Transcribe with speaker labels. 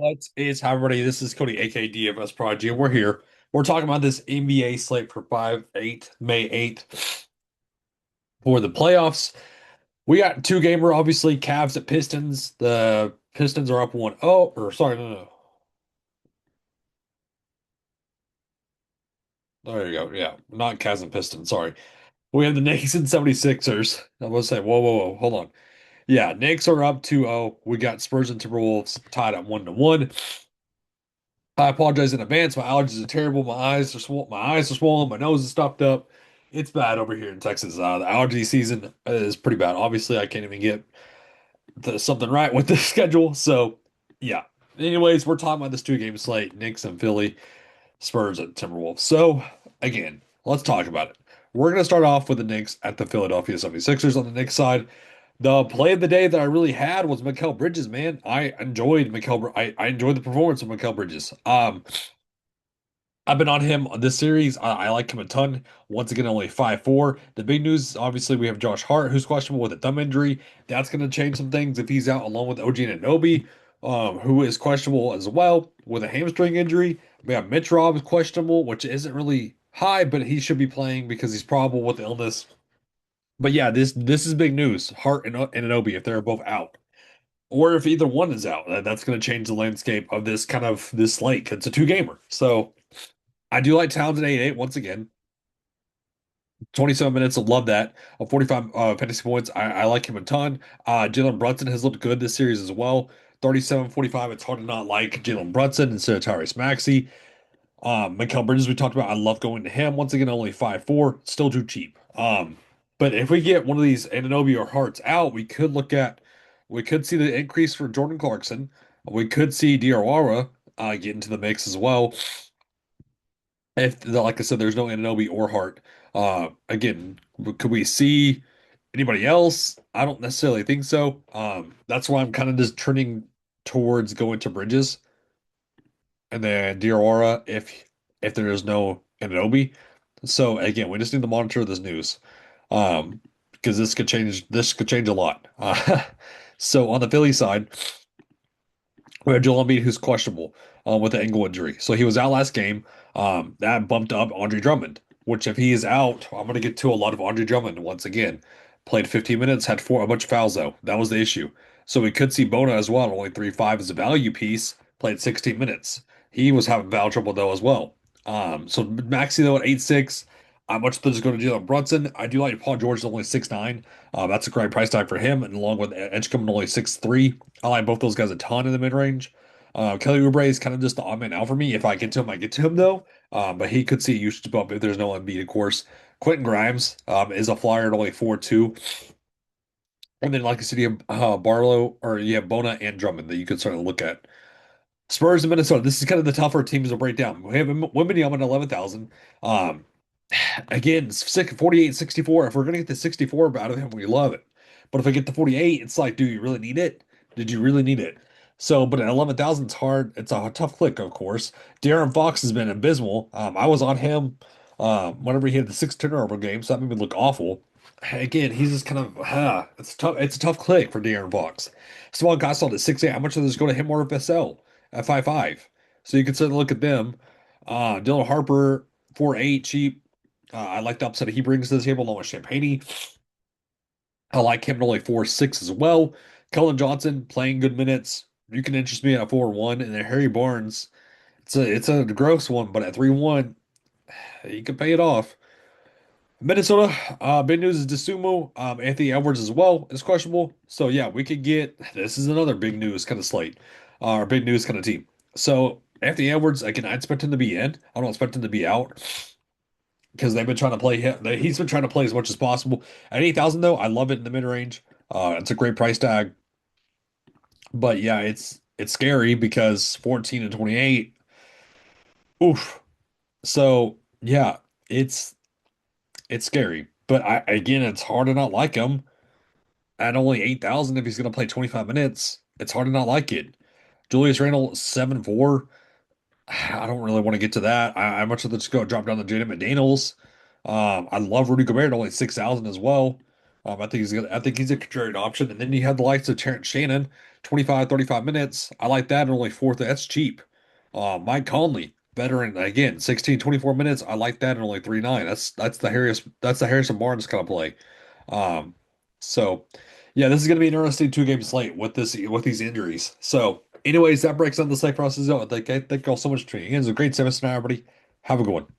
Speaker 1: What is hi everybody? This is Cody, aka DFS Prodigy, and we're here. We're talking about this NBA slate for May 8th for the playoffs. We got two gamer, obviously, Cavs at Pistons. The Pistons are up 1-0, or sorry, no. There you go. Yeah, not Cavs and Pistons, sorry. We have the Knicks and 76ers. I was saying, whoa, hold on. Yeah, Knicks are up 2-0. We got Spurs and Timberwolves tied at 1-1. I apologize in advance. My allergies are terrible. My eyes are swollen. My nose is stuffed up. It's bad over here in Texas. The allergy season is pretty bad. Obviously, I can't even get something right with the schedule. So, yeah. Anyways, we're talking about this two-game slate: Knicks and Philly, Spurs and Timberwolves. So, again, let's talk about it. We're going to start off with the Knicks at the Philadelphia 76ers on the Knicks side. The play of the day that I really had was Mikal Bridges, man. I enjoyed the performance of Mikal Bridges. I've been on him on this series. I like him a ton. Once again, only 5'4". The big news, obviously, we have Josh Hart, who's questionable with a thumb injury. That's going to change some things if he's out, along with OG Anunoby, who is questionable as well with a hamstring injury. We have Mitch Rob questionable, which isn't really high, but he should be playing because he's probable with illness. But yeah, this is big news. Hart and Anunoby, if they're both out, or if either one is out, that's going to change the landscape of this slate. It's a two gamer, so. I do like Towns at 8-8 once again. 27 minutes, I love that. 45 fantasy points. I like him a ton. Jalen Brunson has looked good this series as well. 37-45. It's hard to not like Jalen Brunson instead of Tyrese Maxey. Mikal Bridges, we talked about. I love going to him. Once again, only 5'4", still too cheap. But if we get one of these Anunoby or Harts out, we could see the increase for Jordan Clarkson. We could see Diarra get into the mix as well. If, like I said, there's no Anunoby or Hart. Again, could we see anybody else? I don't necessarily think so. That's why I'm kind of just trending towards going to Bridges and then Diarra if there is no Anunoby. So again, we just need to monitor this news. Because this could change a lot. So on the Philly side, we have Joel Embiid, who's questionable with the ankle injury. So he was out last game. That bumped up Andre Drummond, which if he is out, I'm going to get to a lot of Andre Drummond once again. Played 15 minutes, had a bunch of fouls though. That was the issue. So we could see Bona as well, only 3.5 as a value piece. Played 16 minutes. He was having foul trouble though as well. So Maxi though at 8.6. I'm much better just go to Jalen Brunson. I do like Paul George is only 6'9". That's a great price tag for him, and along with Edgecombe only 6'3". I like both those guys a ton in the mid range. Kelly Oubre is kind of just the odd man out for me. If I get to him, I get to him though. But he could see a usage bump if there's no Embiid, of course. Quentin Grimes is a flyer at only 4.2. And then, like I said, you have Barlow, or you have Bona and Drummond that you could certainly look at. Spurs and Minnesota. This is kind of the tougher teams to break down. We have Wembanyama at 11,000. Um, Again, 48-64. If we're going to get the 64 out of him, we love it. But if I get the 48, it's like, do you really need it? Did you really need it? So, but at 11,000, it's hard. It's a tough click, of course. De'Aaron Fox has been abysmal. I was on him whenever he had the six turnover game, so that made me look awful. Again, he's just kind of, it's tough. It's a tough click for De'Aaron Fox. Small Gossald at 6'8". How much of this go to him or FSL at 5'5"? So you can certainly look at them. Dylan Harper, 4'8", cheap. I like the upset he brings to the table along with Champagne. I like him at only 4.6 as well. Keldon Johnson playing good minutes. You can interest me at 4-1. And then Harry Barnes, it's a gross one, but at 3-1, you can pay it off. Minnesota, big news is DeSumo. Anthony Edwards as well is questionable. So yeah, we could get this is another big news kind of slate, or big news kind of team. So Anthony Edwards, again, I expect him to be in. I don't expect him to be out because they've been trying to play him. He's been trying to play as much as possible. At 8,000 though, I love it in the mid range. It's a great price tag, but yeah, it's scary because 14 and 28. Oof. So yeah, it's it's scary. But again, it's hard to not like him at only 8,000 if he's going to play 25 minutes. It's hard to not like it. Julius Randle 7-4. I don't really want to get to that. I much rather just go drop down to Jaden McDaniels. I love Rudy Gobert at only 6,000 as well. I think he's a contrarian option. And then you have the likes of Terrence Shannon, 25, 35 minutes. I like that and only fourth. That's cheap. Mike Conley, veteran again, 16, 24 minutes. I like that and only 3.9. That's the Harrison Barnes kind of play. Um, so yeah, this is gonna be an interesting two-game slate with these injuries. So, anyways, that breaks down the slate process. I thank y'all so much for tuning in. It was a great semester, everybody. Have a good one.